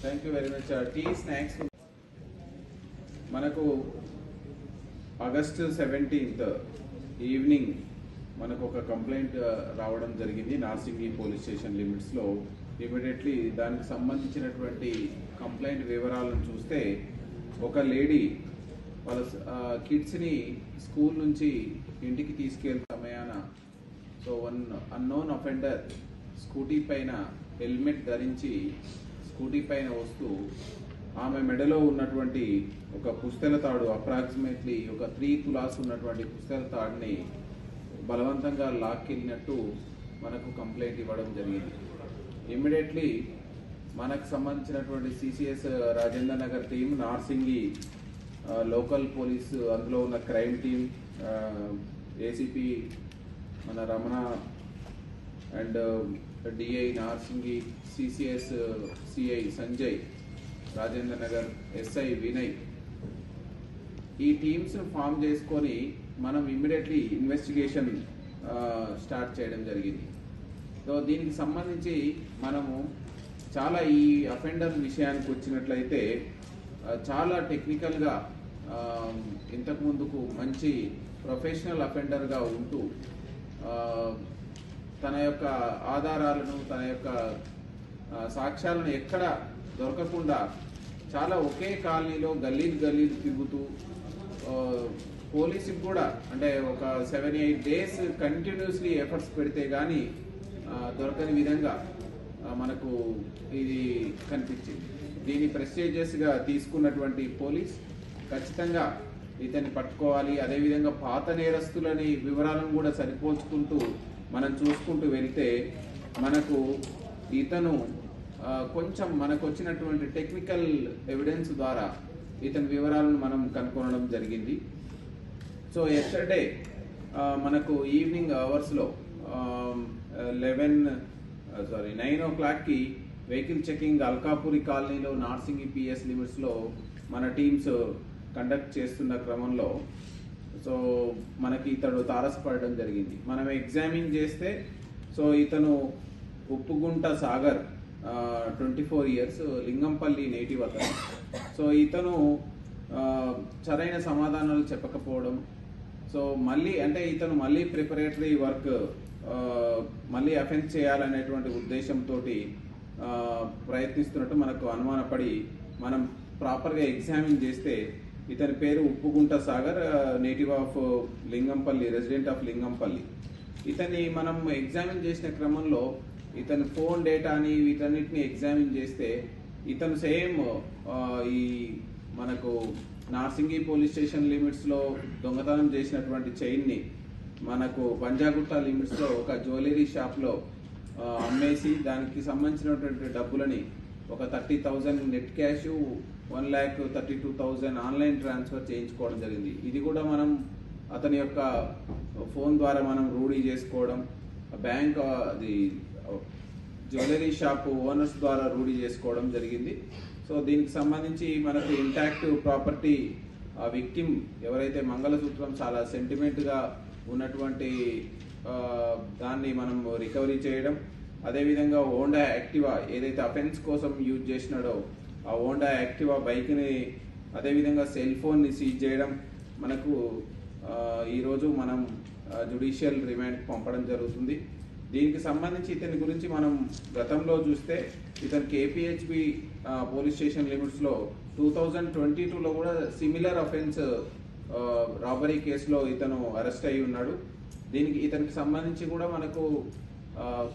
Thank you very much. Tea snacks మనకు August 17th evening మనకు ఒక కంప్లైంట్ రావడం జరిగింది నార్సింగి పోలీస్ స్టేషన్ లిమిట్స్లో. ఇమీడియట్లీ దానికి సంబంధించినటువంటి కంప్లైంట్ వివరాలను చూస్తే ఒక లేడీ వాళ్ళ కిడ్స్ని స్కూల్ నుంచి ఇంటికి తీసుకెళ్లే సమయాన వన్ అన్నోన్ అఫెండర్ స్కూటీ పైన హెల్మెట్ ధరించి స్కూటీ పైన వస్తూ ఆమె మెడలో ఉన్నటువంటి ఒక పుస్తెల తాడు అప్రాక్సిమేట్లీ ఒక 3 తులాస్ ఉన్నటువంటి పుస్తెల తాడుని బలవంతంగా లాక్కెళ్ళినట్టు మనకు కంప్లైంట్ ఇవ్వడం జరిగింది. ఇమ్మీడియట్లీ మనకు సంబంధించినటువంటి CCS Rajendra Nagar team, Narsingi local police, అందులో ఉన్న క్రైమ్ టీం, ఏసీపీ మన Ramana and DI Narsingi, CCS CI Sanjay, Rajendra Nagar SI Vinay, ఈ టీమ్స్ ఫామ్ చేసుకొని మనం ఇమ్మీడియట్లీ ఇన్వెస్టిగేషన్ స్టార్ట్ చేయడం జరిగింది. సో దీనికి సంబంధించి మనము చాలా ఈ అఫెండర్ విషయానికి వచ్చినట్లయితే చాలా టెక్నికల్గా ఇంతకు ముందుకు మంచి ప్రొఫెషనల్ అఫెండర్గా ఉంటూ తన యొక్క ఆధారాలను, తన యొక్క సాక్ష్యాలను ఎక్కడ దొరకకుండా చాలా ఒకే కాలనీలో గల్లీలు తిరుగుతూ పోలీసుకి కూడా అంటే ఒక 7-8 days కంటిన్యూస్లీ ఎఫర్ట్స్ పెడితే కానీ దొరకని విధంగా మనకు ఇది కనిపించింది. దీన్ని ప్రెస్టీజియస్గా తీసుకున్నటువంటి పోలీస్ ఖచ్చితంగా ఇతన్ని పట్టుకోవాలి. అదేవిధంగా పాత నేరస్తులని వివరాలను కూడా సరిపోల్చుకుంటూ మనం చూసుకుంటూ వెళ్తే మనకు ఇతను కొంచెం మనకు వచ్చినటువంటి టెక్నికల్ ఎవిడెన్స్ ద్వారా ఇతని వివరాలను మనం కనుక్కోవడం జరిగింది. సో ఎస్టర్డే మనకు ఈవినింగ్ అవర్స్లో 9 o'clockకి వెహికల్ చెకింగ్ అల్కాపురి కాలనీలో నార్సింగి పిఎస్ లిమిట్స్లో మన టీమ్స్ కండక్ట్ చేస్తున్న క్రమంలో సో మనకి ఇతడు తారసపడడం జరిగింది. మనం ఎగ్జామిన్ చేస్తే సో ఇతను ఉప్పుగుంట సాగర్ 24 years లింగంపల్లి నేటివ్ అతను. సో ఇతను సరైన సమాధానాలు చెప్పకపోవడం, సో ఇతను మళ్ళీ ప్రిపరేటరీ వర్క్ మళ్ళీ అఫెన్స్ చేయాలనేటువంటి ఉద్దేశంతో ప్రయత్నిస్తున్నట్టు మనకు అనుమానపడి మనం ప్రాపర్గా ఎగ్జామిన్ చేస్తే ఇతని పేరు Uppugunta Sagar, native of Lingampalli, resident of Lingampalli. ఇతన్ని మనం ఎగ్జామిన్ చేసిన క్రమంలో ఇతని ఫోన్ డేటాని వీటన్నిటిని ఎగ్జామిన్ చేస్తే ఇతను సేమ్ ఈ మనకు నార్సింగి పోలీస్ స్టేషన్ లిమిట్స్లో దొంగతనం చేసినటువంటి చైన్ని మనకు పంజాగుట్ట లిమిట్స్లో ఒక జ్యువెలరీ షాప్లో అమ్మేసి దానికి సంబంధించినటువంటి డబ్బులని ఒక 30,000 నెట్ క్యాష్, 1,32,000 ఆన్లైన్ ట్రాన్స్ఫర్ చేయించుకోవడం జరిగింది. ఇది కూడా మనం అతని యొక్క ఫోన్ ద్వారా మనం రూఢీ చేసుకోవడం, బ్యాంక్ అది జ్యువెలరీ షాప్ ఓనర్స్ ద్వారా రూఢీ చేసుకోవడం జరిగింది. సో దీనికి సంబంధించి మనకు ఇంటాక్ట్ ప్రాపర్టీ విక్టిమ్ ఎవరైతే మంగళసూత్రం చాలా సెంటిమెంట్గా ఉన్నటువంటి దాన్ని మనం రికవరీ చేయడం, అదేవిధంగా హోండా యాక్టివా ఏదైతే అఫెన్స్ కోసం యూజ్ చేసినాడో ఆ హోండా యాక్టివా బైక్ని, అదేవిధంగా సెల్ ఫోన్ని సీజ్ చేయడం మనకు ఈరోజు మనం జ్యుడిషియల్ రిమాండ్కి పంపడం జరుగుతుంది. దీనికి సంబంధించి ఇతని గురించి మనం గతంలో చూస్తే ఇతను కేపీహెచ్బి పోలీస్ స్టేషన్ లిమిట్స్లో 2022లో కూడా సిమిలర్ అఫెన్స్ రాబరీ కేసులో ఇతను అరెస్ట్ అయి ఉన్నాడు. ఇతనికి సంబంధించి కూడా మనకు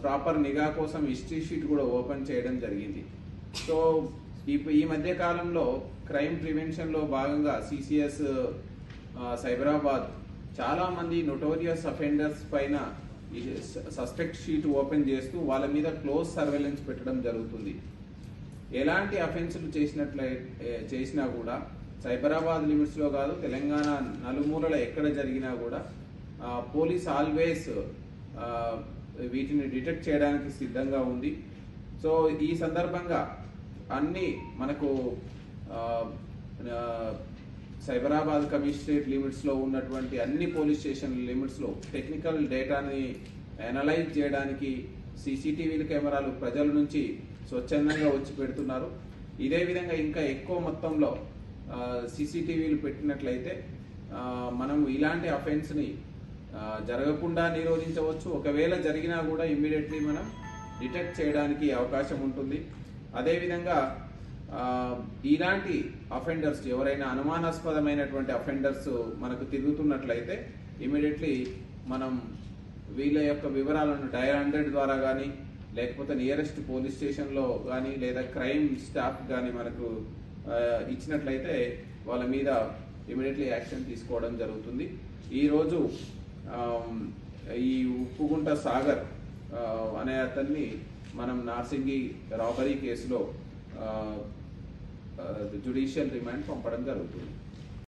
ప్రాపర్ నిఘా కోసం హిస్టరీ షీట్ కూడా ఓపెన్ చేయడం జరిగింది. సో ఈ మధ్య కాలంలో క్రైమ్ ప్రివెన్షన్లో భాగంగా సిసిఎస్ సైబరాబాద్ చాలామంది నోటోరియస్ అఫెండర్స్ పైన సస్పెక్ట్ షీట్ ఓపెన్ చేస్తూ వాళ్ళ మీద క్లోజ్ సర్వేలెన్స్ పెట్టడం జరుగుతుంది. ఎలాంటి అఫెన్సులు చేసినా కూడా సైబరాబాద్ లిమిట్స్లో కాదు, తెలంగాణ నలుమూలల ఎక్కడ జరిగినా కూడా పోలీస్ ఆల్వేస్ వీటిని డిటెక్ట్ చేయడానికి సిద్ధంగా ఉంది. సో ఈ సందర్భంగా అన్ని మనకు సైబరాబాద్ కమిషనరేట్ లిమిట్స్లో ఉన్నటువంటి అన్ని పోలీస్ స్టేషన్ లిమిట్స్లో టెక్నికల్ డేటాని అనలైజ్ చేయడానికి సీసీటీవీ కెమెరాలు ప్రజల నుంచి స్వచ్ఛందంగా వచ్చి పెడుతున్నారు. ఇదే విధంగా ఇంకా ఎక్కువ మొత్తంలో సీసీటీవీలు పెట్టినట్లయితే మనం ఇలాంటి అఫెన్స్ని జరగకుండా నిరోధించవచ్చు. ఒకవేళ జరిగినా కూడా ఇమ్మీడియట్లీ మనం డిటెక్ట్ చేయడానికి అవకాశం ఉంటుంది. అదేవిధంగా ఇలాంటి అఫెండర్స్ ఎవరైనా అనుమానాస్పదమైనటువంటి అఫెండర్స్ మనకు తిరుగుతున్నట్లయితే ఇమ్మీడియట్లీ మనం వీళ్ళ యొక్క వివరాలను డయల్ 100 ద్వారా కానీ లేకపోతే నియరెస్ట్ పోలీస్ స్టేషన్లో కానీ లేదా క్రైమ్ స్టాఫ్ కానీ మనకు ఇచ్చినట్లయితే వాళ్ళ మీద ఇమీడియట్లీ యాక్షన్ తీసుకోవడం జరుగుతుంది. ఈరోజు ఈ ఉప్పుగుంట సాగర్ అనే అతన్ని మనం నార్సింగి రాబరీ కేసులో జ్యుడిషియల్ రిమాండ్ పంపడం జరుగుతుంది.